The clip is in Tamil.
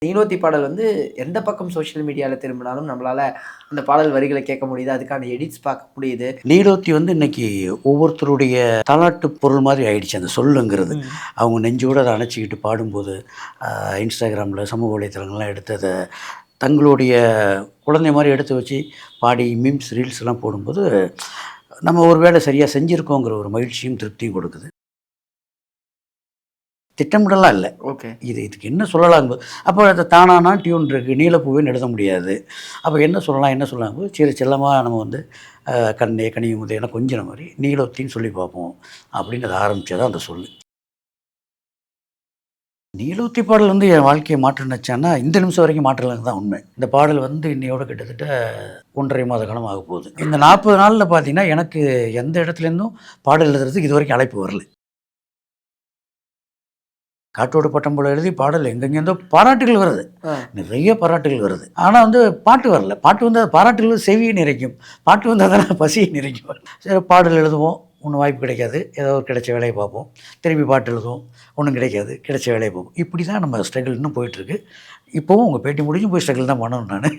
நீலோத்தி பாடல் வந்து எந்த பக்கம் சோசியல் மீடியால திரும்பினாலும் நம்மளால அந்த பாடல் வரிகளை கேட்க முடியுது. அதுக்கான எடிட்ஸ் பார்க்க முடியுது. நீலோத்தி வந்து இன்னைக்கு ஒவ்வொருத்தருடைய தாலாட்டு பொருள் மாதிரி ஆயிடுச்சு அந்த சொல்லுங்கிறது. அவங்க நெஞ்சோட அத அணைச்சிக்கிட்டு பாடும்போது, இன்ஸ்டாகிராமில சமூக வலைதளங்கள்லாம் எடுத்து அத தங்களுடைய குழந்தை மாரி எடுத்து வச்சு பாடி மீம்ஸ், ரீல்ஸ்லாம் போடும்போது, நம்ம ஒரு வேளை சரியா செஞ்சிருக்கோங்கிற ஒரு மகிழ்ச்சியும், திருப்தியும் கொடுக்குது. திட்டமிடலாம் இல்ல. ஓகே. இதுக்கு என்ன சொல்லலாம்? அப்போ அது தானானா டியூன் இருக்கு. நீலப்பூவேன்னு எழுத முடியாது. அப்போ என்ன சொல்லலாம்? என்ன சொல்லலாம்? சரி செல்லமா நம்ம வந்து கண்ணே கனியும் முதேன கொஞ்சுற மாரி நீலோத்தின்னு சொல்லி பார்ப்போம். அப்படின்னு அத ஆரம்பிச்சது தான் அந்த சொல்லு. நீலோத்தி பாடல் வந்து என் வாழ்க்கைய மாற்றுனுச்சான்னா, இந்த நிமிஷம் வரைக்கும் மாற்றலங்கிறது தான் உண்மை. இந்த பாடல் வந்து இன்னையோட கிட்டத்தட்ட 1 1/2 மாத காலம் ஆகப்போகுது. இந்த 40 நாள்ல பார்த்தீங்கன்னா, எனக்கு எந்த இடத்துலேருந்தும் பாடல் எழுதுறதுக்கு இதுவரைக்கும் அழைப்பு வரல. காற்றோடு பட்டம் போல எழுதி பாடல் எங்கெங்கேருந்தோ பாராட்டுகள் வருது. நிறைய பாராட்டுகள் வருது. ஆனா வந்து பாட்டு வரல. பாட்டு வந்தா பாராட்டுகள் செவியை நிறைக்கும். பாட்டு வந்தா தானே பசியை நிறைக்கும். சரி பாடல் எழுதுவோம். ஒண்ணும் வாய்ப்பு கிடைக்காது. ஏதோ ஒரு கிடைச்ச வேலைய பார்ப்போம். திருப்பி பாட்டு எழுதுவோம். ஒண்ணும் கிடைக்காது. கிடைச்ச வேலைய பார்ப்போம். இப்படி தான் நம்ம ஸ்ட்ரகிள் இன்னும் போயிட்டுருக்கு. இப்பவும் உங்க பேட்டி முடிஞ்சும் போய் ஸ்ட்ரகிள் தான் பண்ணணும் நானு.